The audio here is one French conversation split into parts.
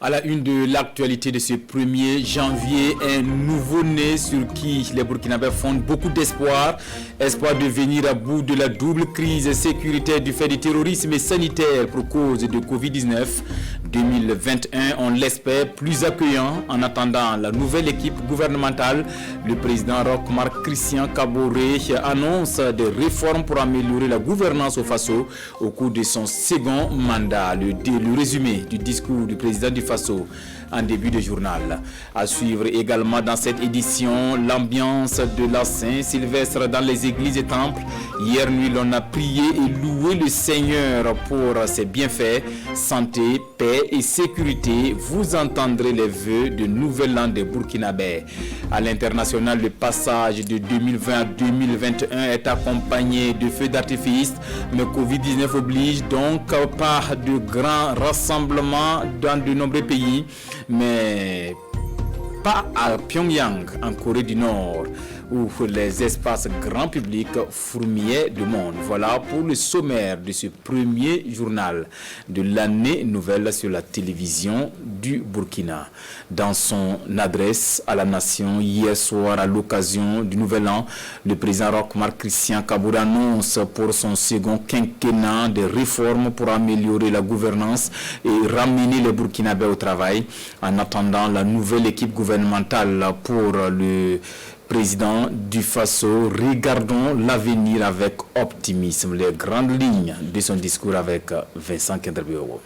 À la une de l'actualité de ce 1er janvier, un nouveau-né sur qui les Burkinabés fondent beaucoup d'espoir. Espoir de venir à bout de la double crise sécuritaire du fait du terrorisme et sanitaire pour cause de Covid-19. 2021, on l'espère, plus accueillant en attendant la nouvelle équipe gouvernementale. Le président Roch Marc Christian Kaboré annonce des réformes pour améliorer la gouvernance au Faso au cours de son second mandat. Le résumé du discours du président du Faso en début de journal. À suivre également dans cette édition l'ambiance de la Saint-Sylvestre dans les églises et temples. Hier nuit, l'on a prié et loué le Seigneur pour ses bienfaits, santé, paix et sécurité. Vous entendrez les vœux de Nouvel An des Burkinabés. À l'international, le passage de 2020 à 2021 est accompagné de feux d'artifice, mais Covid-19 oblige donc pas de grands rassemblements dans de nombreux pays, mais pas à Pyongyang, en Corée du Nord, où les espaces grand public fourmillaient de monde. Voilà pour le sommaire de ce premier journal de l'année nouvelle sur la télévision du Burkina. Dans son adresse à la nation hier soir à l'occasion du Nouvel An, le président Roch Marc Christian Kaboré annonce pour son second quinquennat des réformes pour améliorer la gouvernance et ramener les Burkinabés au travail. En attendant la nouvelle équipe gouvernementale pour le président du Faso, regardons l'avenir avec optimisme. Les grandes lignes de son discours avec Vincent Kenderbeo.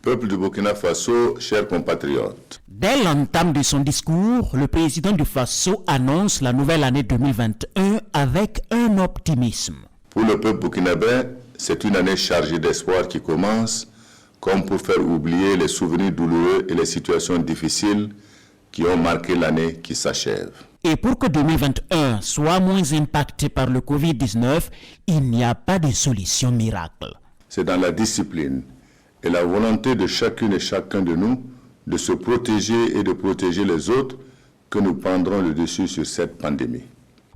Peuple du Burkina Faso, chers compatriotes. Dès l'entame de son discours, le président du Faso annonce la nouvelle année 2021 avec un optimisme. Pour le peuple burkinabé, c'est une année chargée d'espoir qui commence, comme pour faire oublier les souvenirs douloureux et les situations difficiles qui ont marqué l'année qui s'achève. Et pour que 2021 soit moins impacté par le Covid-19, il n'y a pas de solution miracle. C'est dans la discipline et la volonté de chacune et chacun de nous de se protéger et de protéger les autres que nous prendrons le dessus sur cette pandémie.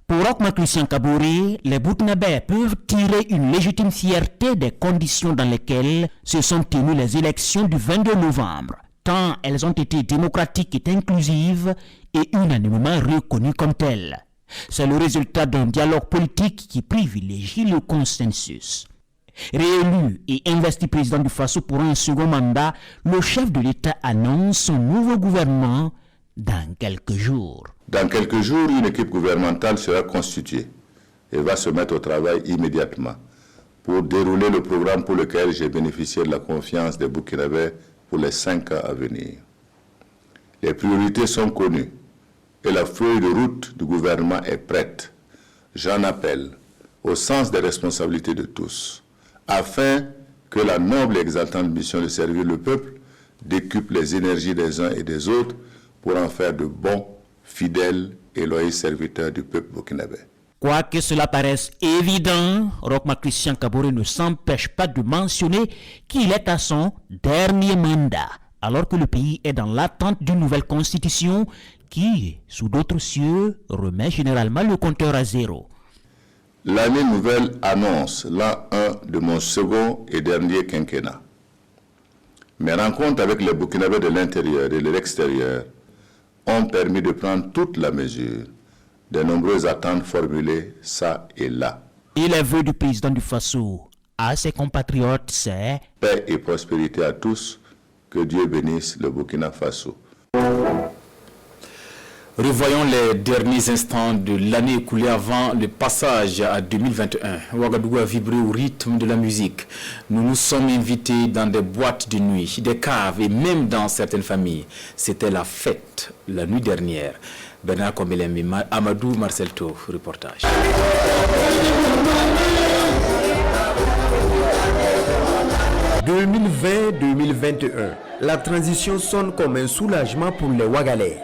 Pour Roch Marc Christian Kaboré, les Burkinabés peuvent tirer une légitime fierté des conditions dans lesquelles se sont tenues les élections du 22 novembre, tant elles ont été démocratiques et inclusives et unanimement reconnues comme telles. C'est le résultat d'un dialogue politique qui privilégie le consensus. Réélu et investi président du Faso pour un second mandat, le chef de l'État annonce son nouveau gouvernement dans quelques jours. Dans quelques jours, une équipe gouvernementale sera constituée et va se mettre au travail immédiatement pour dérouler le programme pour lequel j'ai bénéficié de la confiance des Burkinabés pour les 5 ans à venir. Les priorités sont connues et la feuille de route du gouvernement est prête. J'en appelle au sens des responsabilités de tous, afin que la noble et exaltante mission de servir le peuple décuple les énergies des uns et des autres pour en faire de bons, fidèles et loyaux serviteurs du peuple burkinabé. Quoique cela paraisse évident, Roch Marc Christian Kaboré ne s'empêche pas de mentionner qu'il est à son dernier mandat, alors que le pays est dans l'attente d'une nouvelle constitution qui, sous d'autres cieux, remet généralement le compteur à zéro. L'année nouvelle annonce l'an 1 de mon second et dernier quinquennat. Mes rencontres avec les Burkinabés de l'intérieur et de l'extérieur ont permis de prendre toute la mesure des nombreuses attentes formulées ça et là. Et les vœux du président du Faso à ses compatriotes, c'est paix et prospérité à tous, que Dieu bénisse le Burkina Faso. Revoyons les derniers instants de l'année écoulée avant le passage à 2021. Ouagadougou a vibré au rythme de la musique. Nous nous sommes invités dans des boîtes de nuit, des caves et même dans certaines familles. C'était la fête la nuit dernière. Bernard Kombelemi, Amadou Marcelto, reportage. « 2020-2021, la transition sonne comme un soulagement pour les Ouagalais.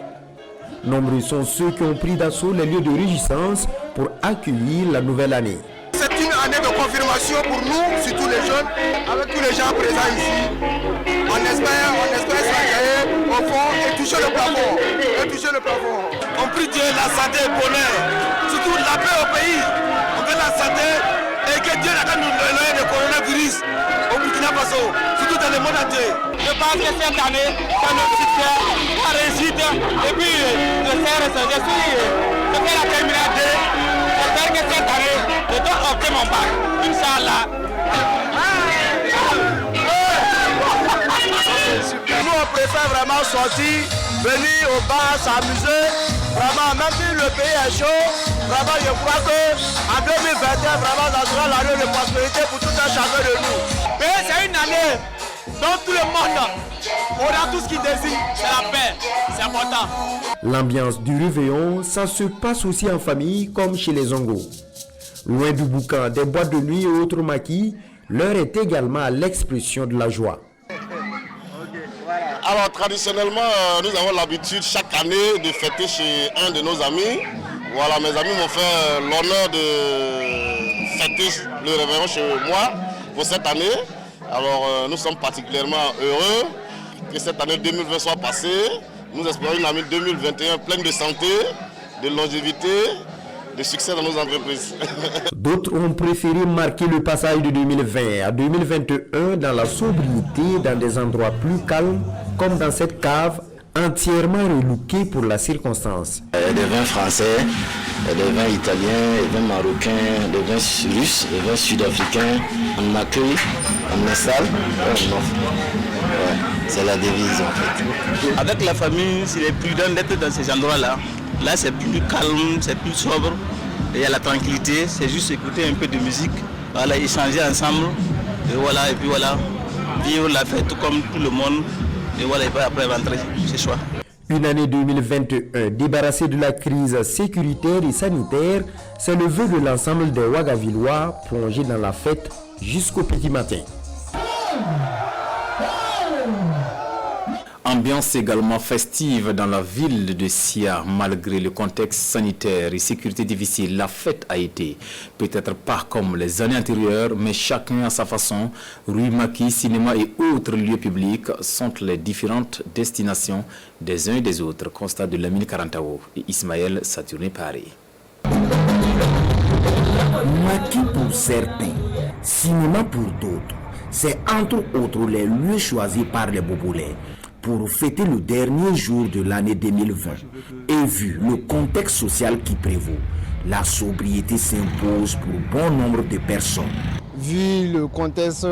Nombreux sont ceux qui ont pris d'assaut les lieux de réjouissance pour accueillir la nouvelle année. C'est une année de confirmation pour nous, surtout les jeunes, avec tous les gens présents ici. On espère s'agréer au fond et toucher le plafond. On prie Dieu la santé et le bonheur, surtout la paix au pays. On veut la santé et que Dieu n'a qu'à nous donner le coronavirus au Burkina Faso. Faso, surtout dans le monde entier. Je pense que cette année, c'est notre succès, la réussite, et puis je fais la terminale 2. J'espère que cette année, je dois opter mon bac. Inch'Allah. Nous, on préfère vraiment sortir, venir au bar, s'amuser. Vraiment, même si le pays est chaud, vraiment, je crois qu'en 2021, vraiment, ça sera l'année de prospérité pour tout un chacun de nous. Mais c'est une année dont tout le monde, on a tout ce qu'il désire, c'est la paix, c'est important. L'ambiance du réveillon, ça se passe aussi en famille comme chez les Zongo. Loin du boucan, des boîtes de nuit et autres maquis, l'heure est également à l'expression de la joie. Alors traditionnellement, nous avons l'habitude chaque année de fêter chez un de nos amis. Voilà, mes amis m'ont fait l'honneur de fêter le réveillon chez moi pour cette année. Alors nous sommes particulièrement heureux que cette année 2020 soit passée. Nous espérons une année 2021 pleine de santé, de longévité, de succès dans nos entreprises. D'autres ont préféré marquer le passage de 2020 à 2021 dans la sobriété, dans des endroits plus calmes, comme dans cette cave entièrement relookée pour la circonstance. Des vins français, des vins italiens, des vins marocains, des vins russes, des vins sud-africains. On accueille, on installe, on offre. Ouais, c'est la devise en fait. Avec la famille, c'est prudent d'être dans ces endroits-là. Là, c'est plus calme, c'est plus sobre. Il y a la tranquillité, c'est juste écouter un peu de musique, voilà, échanger ensemble, et puis voilà, vivre la fête comme tout le monde, et voilà, et puis après rentrer chez soi. Une année 2021 débarrassée de la crise sécuritaire et sanitaire, c'est le vœu de l'ensemble des Ouagavillois plongés dans la fête jusqu'au petit matin. Ambiance également festive dans la ville de Sia. Malgré le contexte sanitaire et sécurité difficile, la fête a été peut-être pas comme les années antérieures, mais chacun à sa façon. Rue Maki, cinéma et autres lieux publics sont les différentes destinations des uns et des autres. Constat de Lamine Karantao et Ismaël Saturné Paris. Maki pour certains, cinéma pour d'autres. C'est entre autres les lieux choisis par les Bobolais pour fêter le dernier jour de l'année 2020. Et vu le contexte social qui prévaut, la sobriété s'impose pour bon nombre de personnes. Vu le contexte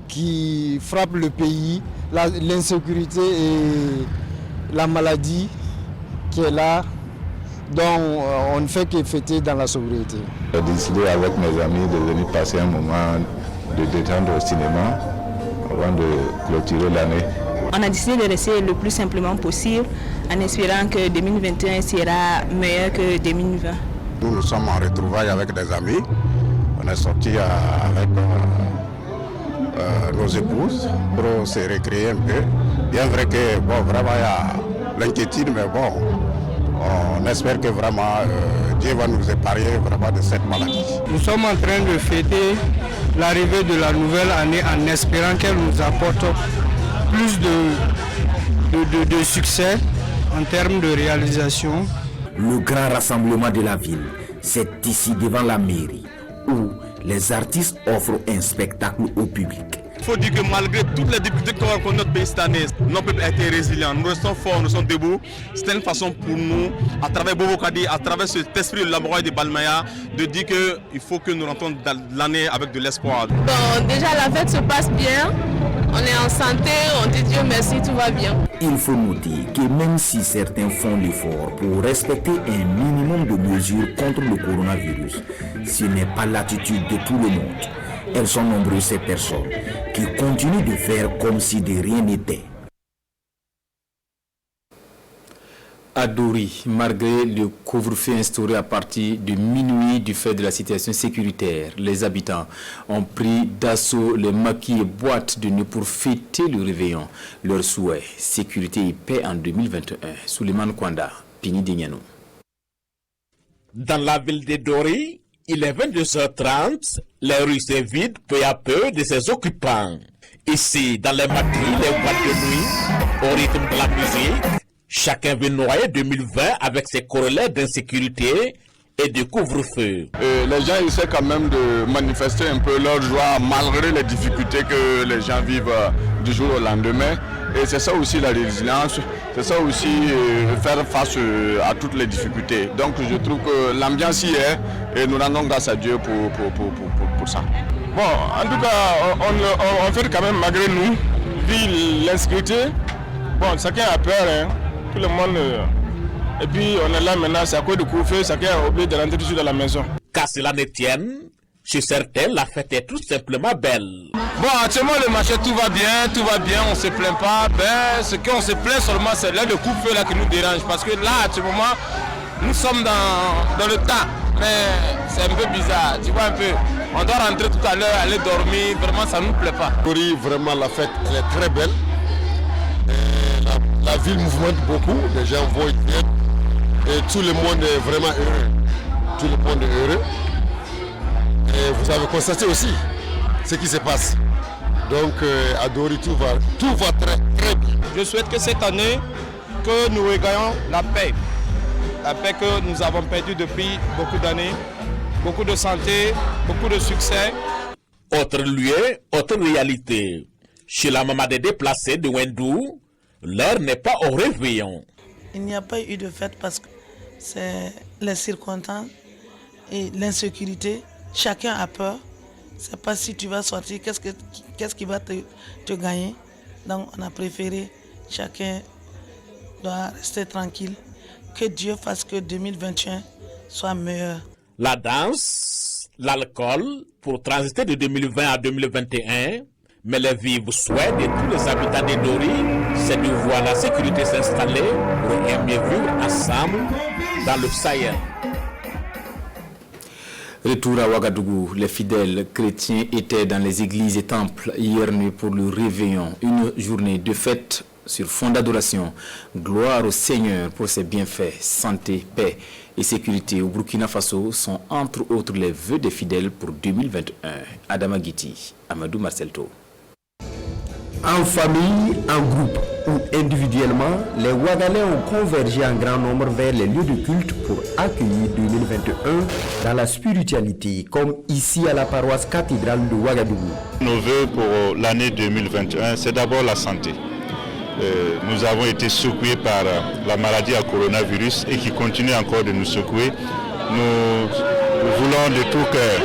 qui frappe le pays, l'insécurité et la maladie qui est là, donc on ne fait que fêter dans la sobriété. J'ai décidé avec mes amis de venir passer un moment de détente au cinéma avant de clôturer l'année. On a décidé de rester le plus simplement possible en espérant que 2021 sera meilleur que 2020. Nous sommes en retrouvailles avec des amis. On est sortis avec nos épouses pour se récréer un peu. Bien vrai que vraiment il y a l'inquiétude, mais bon, on espère que vraiment Dieu va nous épargner vraiment de cette maladie. Nous sommes en train de fêter l'arrivée de la nouvelle année en espérant qu'elle nous apporte plus de succès en termes de réalisation. Le grand rassemblement de la ville, c'est ici devant la mairie où les artistes offrent un spectacle au public. Il faut dire que malgré toutes les difficultés qu'on rencontre notre pays cette année, nos peuples ont été résilients, nous restons forts, nous sommes debout. C'était une façon pour nous, à travers Bobo Kadi, à travers cet esprit de laboratoire de Balmaya, de dire qu'il faut que nous rentrons dans l'année avec de l'espoir. Bon, déjà la fête se passe bien. On est en santé, on dit Dieu merci, tout va bien. Il faut noter que même si certains font l'effort pour respecter un minimum de mesures contre le coronavirus, ce n'est pas l'attitude de tout le monde. Elles sont nombreuses ces personnes qui continuent de faire comme si de rien n'était. À Dori, malgré le couvre-feu instauré à partir de minuit du fait de la situation sécuritaire, les habitants ont pris d'assaut les maquis et boîtes de nuit pour fêter le réveillon. Leur souhait, sécurité et paix en 2021. Souleymane Kwanda, Pini Dignano. Dans la ville de Dori, il est 22h30, les rues se vident peu à peu de ses occupants. Ici, dans les maquis, les boîtes de nuit, au rythme de la musique, chacun veut noyer 2020 avec ses corollaires d'insécurité et de couvre-feu. Les gens essaient quand même de manifester un peu leur joie malgré les difficultés que les gens vivent du jour au lendemain. Et c'est ça aussi la résilience, c'est ça aussi faire face à toutes les difficultés. Donc je trouve que l'ambiance y est et nous rendons grâce à Dieu pour ça. Bon, en tout cas, on fait quand même malgré nous, vu l'insécurité. Bon, chacun a peur, hein. Tout le monde... Et puis on est là maintenant, c'est à cause du couvre-feu, chacun est obligé de rentrer tout de suite à la maison. Qu'à cela ne tienne, chez certains, la fête est tout simplement belle. Bon, actuellement le marché tout va bien, on ne se plaint pas. Ben, ce qu'on se plaint seulement, c'est là le couvre-feu là qui nous dérange. Parce que là, à ce moment, nous sommes dans le temps. Mais c'est un peu bizarre, tu vois un peu. On doit rentrer tout à l'heure, aller dormir, vraiment ça ne nous plaît pas. Vraiment la fête elle est très belle. La ville mouvemente beaucoup, les gens vont y viennent. Et tout le monde est vraiment heureux. Tout le monde est heureux. Et vous avez constaté aussi ce qui se passe. Donc à Dori, tout va très très bien. Je souhaite que cette année, que nous regagnons la paix. La paix que nous avons perdue depuis beaucoup d'années. Beaucoup de santé, beaucoup de succès. Autre lieu, autre réalité. Chez la maman des déplacés de Wendou, l'heure n'est pas au réveillon. Il n'y a pas eu de fête parce que c'est les circonstances et l'insécurité. Chacun a peur. C'est pas si tu vas sortir, qu'est-ce qui va te gagner. Donc on a préféré, chacun doit rester tranquille. Que Dieu fasse que 2021 soit meilleur. La danse, l'alcool, pour transiter de 2020 à 2021, mais les vifs souhaits de tous les habitants de Dori, c'est de voir la sécurité s'installer pour un mieux vivre ensemble dans le Sahel. Retour à Ouagadougou, les fidèles chrétiens étaient dans les églises et temples hier nuit pour le réveillon, une journée de fête sur fond d'adoration. Gloire au Seigneur pour ses bienfaits, santé, paix et sécurité au Burkina Faso sont entre autres les vœux des fidèles pour 2021. Adama Guiti, Amadou Marcelto. En famille, en groupe ou individuellement, les Ouagalais ont convergé en grand nombre vers les lieux de culte pour accueillir 2021 dans la spiritualité, comme ici à la paroisse cathédrale de Ouagadougou. Nos vœux pour l'année 2021, c'est d'abord la santé. Nous avons été secoués par la maladie à coronavirus et qui continue encore de nous secouer. Nous voulons de tout cœur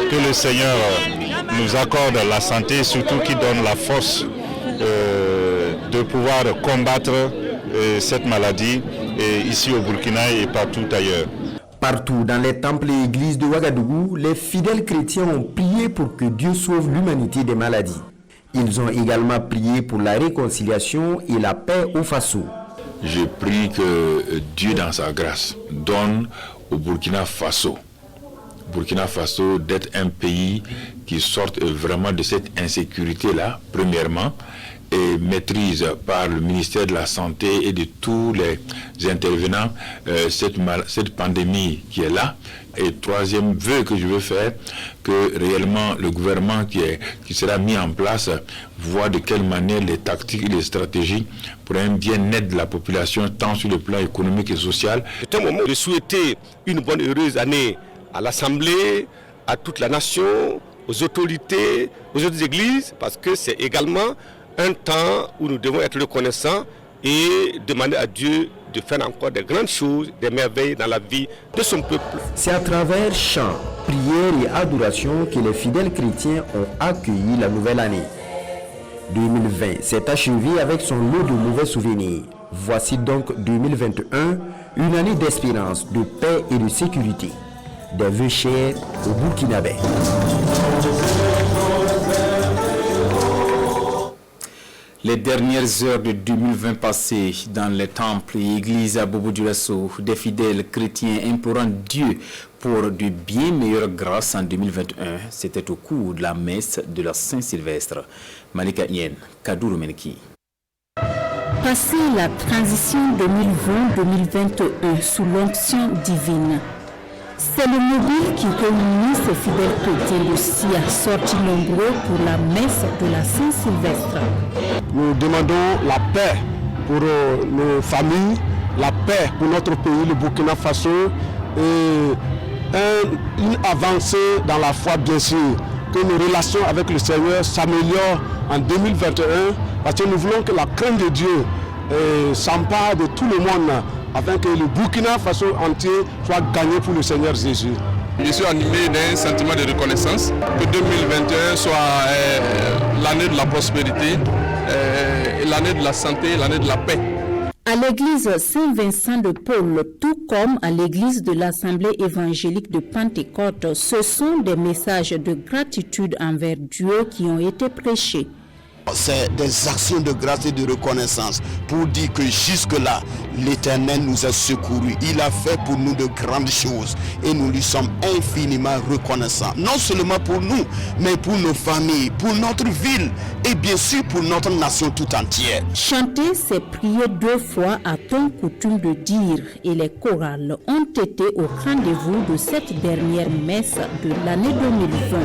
que le Seigneur nous accorde la santé et surtout qu'il donne la force de pouvoir combattre cette maladie ici au Burkina et partout ailleurs. Partout dans les temples et églises de Ouagadougou, les fidèles chrétiens ont prié pour que Dieu sauve l'humanité des maladies. Ils ont également prié pour la réconciliation et la paix au Faso. Je prie que Dieu dans sa grâce donne au Burkina Faso d'être un pays qui sorte vraiment de cette insécurité-là, premièrement, et maîtrise par le ministère de la Santé et de tous les intervenants cette pandémie qui est là. Et troisième vœu que je veux faire, que réellement le gouvernement qui sera mis en place voit de quelle manière les tactiques et les stratégies pour un bien-être de la population, tant sur le plan économique et social. C'est un moment de souhaiter une bonne heureuse année à l'Assemblée, à toute la nation, aux autorités, aux autres églises, parce que c'est également un temps où nous devons être reconnaissants et demander à Dieu de faire encore des grandes choses, des merveilles dans la vie de son peuple. C'est à travers chants, prières et adorations que les fidèles chrétiens ont accueilli la nouvelle année. 2020 s'est achevé avec son lot de mauvais souvenirs. Voici donc 2021, une année d'espérance, de paix et de sécurité. Des vœux chers au Burkinabé. Les dernières heures de 2020 passées dans les temples et églises à Bobo-Dioulasso, des fidèles chrétiens implorant Dieu pour de bien meilleures grâces en 2021, c'était au cours de la messe de la Saint-Sylvestre. Malika Yen, Kadourou Menki. Passé la transition 2020-2021 sous l'onction divine, c'est le mobile qui réunit ces fidèles chrétiens de Sia sortis nombreux pour la messe de la Saint-Sylvestre. Nous demandons la paix pour nos familles, la paix pour notre pays, le Burkina Faso, et une avancée dans la foi, bien sûr, que nos relations avec le Seigneur s'améliorent en 2021, parce que nous voulons que la crainte de Dieu s'empare de tout le monde, afin que le Burkina Faso entier soit gagné pour le Seigneur Jésus. Je suis animé d'un sentiment de reconnaissance, que 2021 soit l'année de la prospérité, l'année de la santé, l'année de la paix. À l'église Saint-Vincent de Paul, tout comme à l'église de l'Assemblée évangélique de Pentecôte, ce sont des messages de gratitude envers Dieu qui ont été prêchés. C'est des actions de grâce et de reconnaissance pour dire que jusque-là, l'Éternel nous a secourus. Il a fait pour nous de grandes choses et nous lui sommes infiniment reconnaissants. Non seulement pour nous, mais pour nos familles, pour notre ville et bien sûr pour notre nation tout entière. Chanter, c'est prier 2 fois, a-t-on coutume de dire, et les chorales ont été au rendez-vous de cette dernière messe de l'année 2020.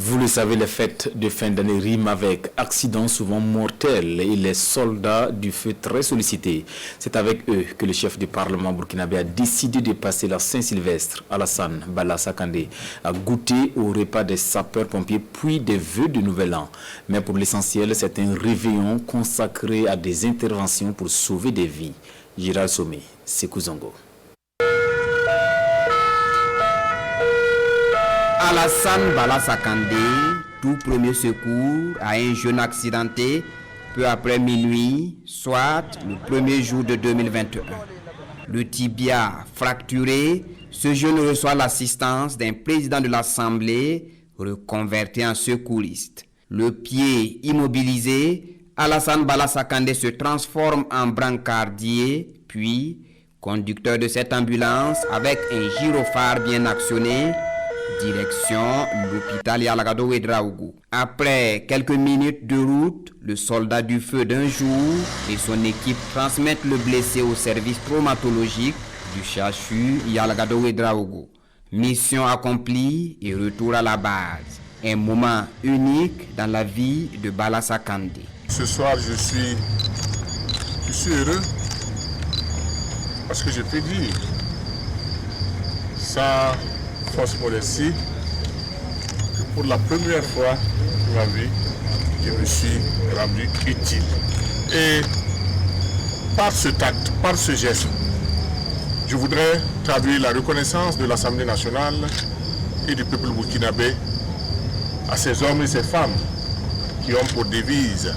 Vous le savez, les fêtes de fin d'année riment avec accidents souvent mortels et les soldats du feu très sollicités. C'est avec eux que le chef du Parlement burkinabé a décidé de passer la Saint-Sylvestre. Alassane Bala Sakandé a goûté au repas des sapeurs-pompiers puis des vœux de Nouvel An. Mais pour l'essentiel, c'est un réveillon consacré à des interventions pour sauver des vies. Gérald Somé, Sekou Zongo. Alassane Bala Sakandé, tout premier secours à un jeune accidenté peu après minuit, soit le premier jour de 2021. Le tibia fracturé, ce jeune reçoit l'assistance d'un président de l'Assemblée reconverti en secouriste. Le pied immobilisé, Alassane Bala Sakandé se transforme en brancardier, puis conducteur de cette ambulance avec un gyrophare bien actionné. Direction l'hôpital Yalagado Ouedraogo. Après quelques minutes de route, le soldat du feu d'un jour et son équipe transmettent le blessé au service traumatologique du CHU Yalagado Ouedraogo. Mission accomplie et retour à la base. Un moment unique dans la vie de Bala Sakandé. Ce soir, je suis heureux parce que je peux dire ça. Force modestie, que pour la première fois de ma vie, je me suis rendu utile. Et par ce tact, par ce geste, je voudrais traduire la reconnaissance de l'Assemblée nationale et du peuple burkinabé à ces hommes et ces femmes qui ont pour devise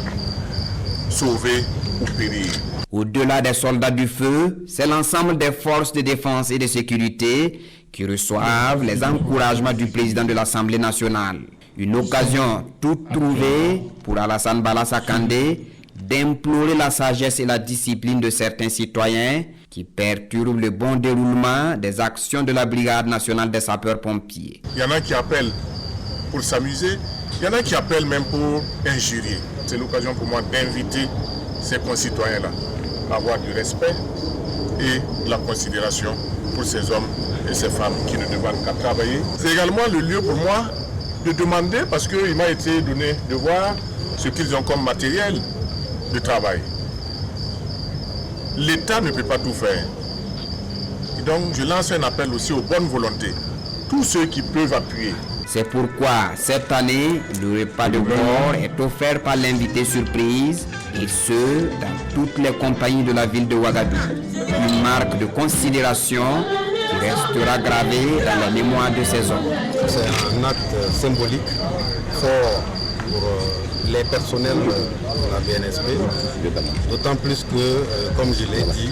sauver ou périr. Au-delà des soldats du feu, c'est l'ensemble des forces de défense et de sécurité qui reçoivent les encouragements du président de l'Assemblée nationale. Une occasion toute trouvée pour Alassane Bala Sakandé d'implorer la sagesse et la discipline de certains citoyens qui perturbent le bon déroulement des actions de la Brigade nationale des sapeurs-pompiers. Il y en a qui appellent pour s'amuser, il y en a qui appellent même pour injurier. C'est l'occasion pour moi d'inviter ces concitoyens-là à avoir du respect et de la considération pour ces hommes et ces femmes qui ne demandent qu'à travailler. C'est également le lieu pour moi de demander, parce qu'il m'a été donné de voir ce qu'ils ont comme matériel de travail. L'État ne peut pas tout faire. Et donc je lance un appel aussi aux bonnes volontés, tous ceux qui peuvent appuyer. C'est pourquoi cette année, le repas de bord est offert par l'invité surprise, et ce, dans toutes les compagnies de la ville de Ouagadougou. Une marque de considération qui restera gravée dans la mémoire de ces hommes. C'est un acte symbolique fort pour les personnels de la BNSP, d'autant plus que, comme je l'ai dit,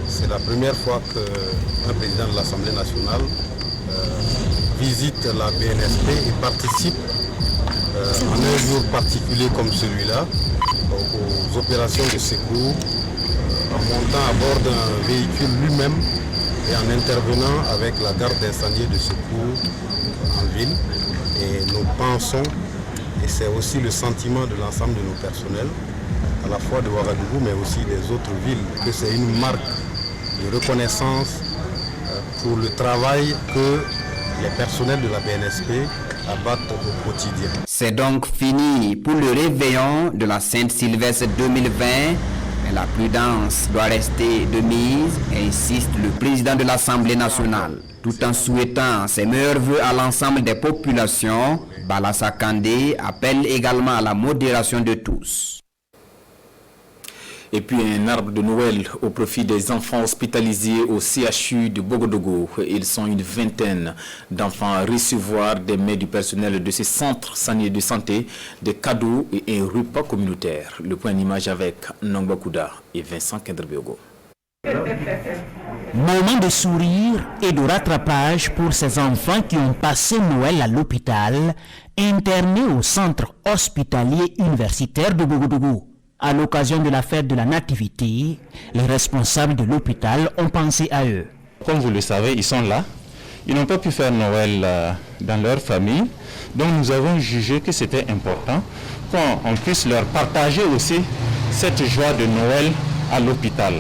c'est la première fois qu'un président de l'Assemblée nationale visite la BNSP et participe en un jour particulier comme celui-là aux opérations de secours en montant à bord d'un véhicule lui-même et en intervenant avec la garde d'incendie de secours en ville. Et nous pensons, et c'est aussi le sentiment de l'ensemble de nos personnels, à la fois de Ouagadougou mais aussi des autres villes, que c'est une marque de reconnaissance pour le travail que les personnels de la BNSP abattent au quotidien. C'est donc fini pour le réveillon de la Sainte-Sylvestre 2020. Mais la prudence doit rester de mise, insiste le président de l'Assemblée nationale. Tout en souhaitant ses meilleurs vœux à l'ensemble des populations, Bala Sakandé appelle également à la modération de tous. Et puis un arbre de Noël au profit des enfants hospitalisés au CHU de Bogodogo. Ils sont une vingtaine d'enfants à recevoir des mains du personnel de ces centres de santé, des cadeaux et un repas communautaire. Le point d'image avec Nongba Kouda et Vincent Kendrebiogo. Moment de sourire et de rattrapage pour ces enfants qui ont passé Noël à l'hôpital, internés au centre hospitalier universitaire de Bogodogo. À l'occasion de la fête de la Nativité, les responsables de l'hôpital ont pensé à eux. Comme vous le savez, ils sont là. Ils n'ont pas pu faire Noël dans leur famille. Donc nous avons jugé que c'était important qu'on puisse leur partager aussi cette joie de Noël à l'hôpital.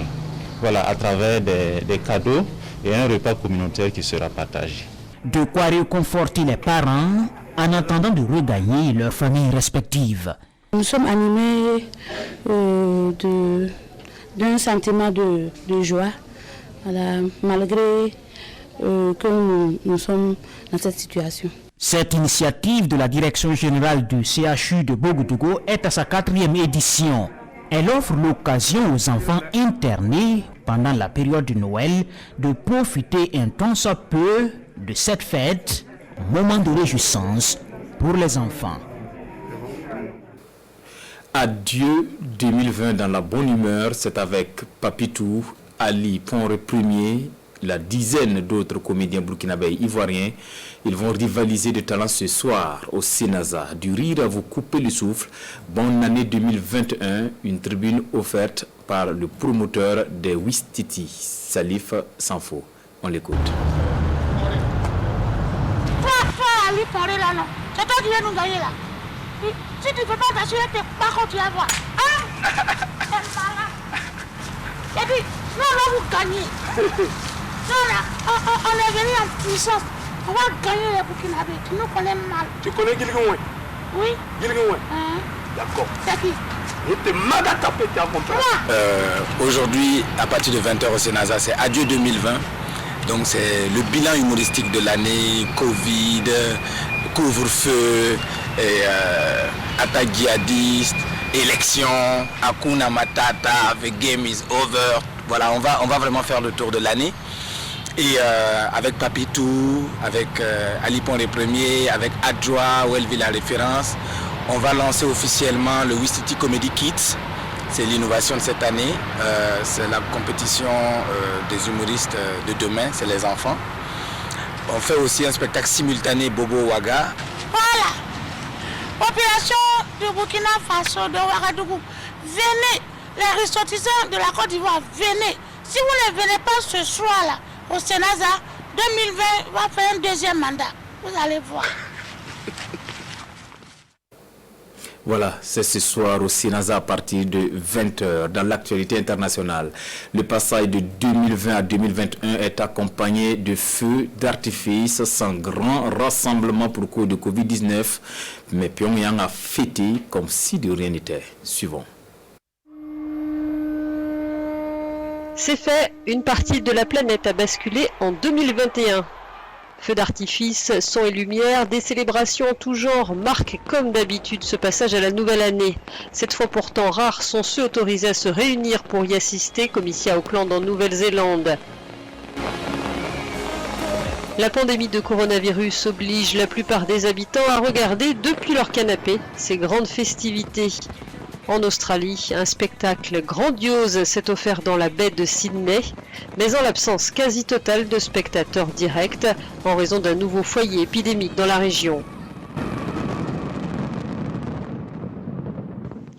Voilà, à travers des cadeaux et un repas communautaire qui sera partagé. De quoi réconforter les parents en attendant de regagner leurs familles respectives. Nous sommes animés d'un sentiment de joie, voilà, malgré que nous sommes dans cette situation. Cette initiative de la Direction générale du CHU de Bogodogo est à sa 4e édition. Elle offre l'occasion aux enfants internés pendant la période de Noël de profiter un tant soit peu de cette fête, moment de réjouissance pour les enfants. Adieu 2020 dans la bonne humeur, c'est avec Papitou, Ali Ponre Premier, la dizaine d'autres comédiens burkinabés ivoiriens. Ils vont rivaliser de talent ce soir au Sénaza. Du rire à vous couper le souffle. Bonne année 2021, une tribune offerte par le promoteur des Ouistiti, Salif Sanfo. On l'écoute. Ali Ponre là, non. C'est toi qui viens nous gagner là. Si tu ne peux pas t'assurer, par contre tu vas voir. Hein? Et puis, nous allons vous gagner. Nous, là, on est venu en puissance. On va gagner les Burkinabés. Tu nous connais mal. Tu connais Gilgouin? Oui. Gilgouin? D'accord. C'est qui? Je te mets à taper, tu as compris. Aujourd'hui, à partir de 20h au Sénaza, c'est Adieu 2020. Donc c'est le bilan humoristique de l'année, Covid, couvre-feu, attaque djihadiste, élection, Hakuna Matata, The Game is Over. Voilà, on va vraiment faire le tour de l'année. Et avec Papitou, avec Ali Ponre Premier, avec Adjoa, où elle vit la référence, on va lancer officiellement le Ouistiti Comedy Kids. C'est l'innovation de cette année, c'est la compétition des humoristes de demain, c'est les enfants. On fait aussi un spectacle simultané Bobo Ouaga. Voilà, population de Burkina Faso, de Ouagadougou, venez, les ressortissants de la Côte d'Ivoire, venez. Si vous ne venez pas ce soir-là, au Sénaza, 2020 va faire un deuxième mandat, vous allez voir. Voilà, c'est ce soir au Sénaza à partir de 20h. Dans l'actualité internationale, le passage de 2020 à 2021 est accompagné de feux d'artifice sans grand rassemblement pour cause de Covid-19. Mais Pyongyang a fêté comme si de rien n'était. Suivons. C'est fait, une partie de la planète a basculé en 2021. Feux d'artifice, sons et lumière, des célébrations en tout genre marquent comme d'habitude ce passage à la nouvelle année. Cette fois pourtant rares sont ceux autorisés à se réunir pour y assister, comme ici à Auckland en Nouvelle-Zélande. La pandémie de coronavirus oblige la plupart des habitants à regarder depuis leur canapé ces grandes festivités. En Australie, un spectacle grandiose s'est offert dans la baie de Sydney, mais en l'absence quasi totale de spectateurs directs en raison d'un nouveau foyer épidémique dans la région.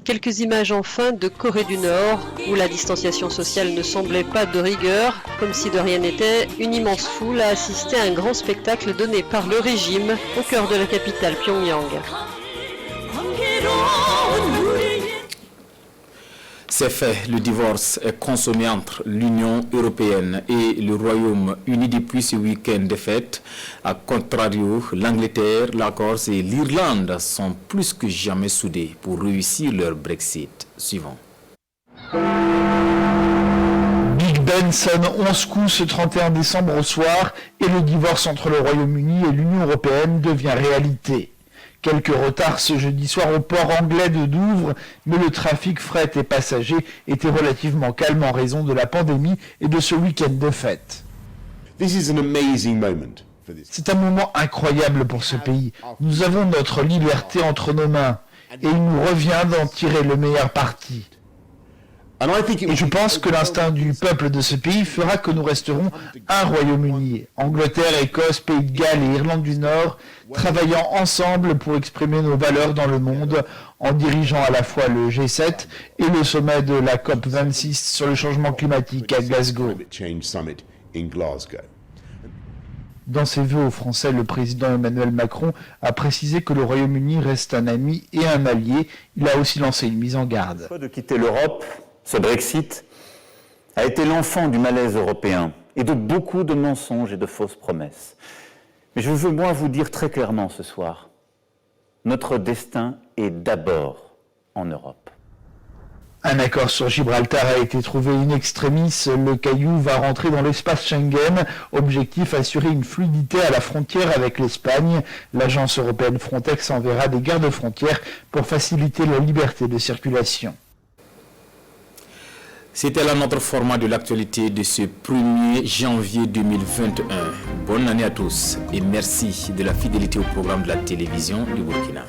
Quelques images enfin de Corée du Nord, où la distanciation sociale ne semblait pas de rigueur. Comme si de rien n'était, une immense foule a assisté à un grand spectacle donné par le régime au cœur de la capitale Pyongyang. C'est fait, le divorce est consommé entre l'Union européenne et le Royaume-Uni depuis ce week-end de fête. A contrario, l'Angleterre, la Corse et l'Irlande sont plus que jamais soudés pour réussir leur Brexit. Suivant. Big Ben sonne 11 coups ce 31 décembre au soir et le divorce entre le Royaume-Uni et l'Union européenne devient réalité. Quelques retards ce jeudi soir au port anglais de Douvres, mais le trafic fret et passager était relativement calme en raison de la pandémie et de ce week-end de fête. C'est un moment incroyable pour ce pays. Nous avons notre liberté entre nos mains et il nous revient d'en tirer le meilleur parti. Et je pense que l'instinct du peuple de ce pays fera que nous resterons un Royaume-Uni. Angleterre, Écosse, Pays de Galles et Irlande du Nord, travaillant ensemble pour exprimer nos valeurs dans le monde, en dirigeant à la fois le G7 et le sommet de la COP26 sur le changement climatique à Glasgow. Dans ses vœux aux Français, le président Emmanuel Macron a précisé que le Royaume-Uni reste un ami et un allié. Il a aussi lancé une mise en garde. De quitter l'Europe, ce Brexit a été l'enfant du malaise européen et de beaucoup de mensonges et de fausses promesses. Mais je veux moi vous dire très clairement ce soir, notre destin est d'abord en Europe. Un accord sur Gibraltar a été trouvé in extremis. Le Caillou va rentrer dans l'espace Schengen. Objectif, assurer une fluidité à la frontière avec l'Espagne. L'agence européenne Frontex enverra des gardes-frontières pour faciliter la liberté de circulation. C'était là notre format de l'actualité de ce 1er janvier 2021. Bonne année à tous et merci de la fidélité au programme de la télévision du Burkina.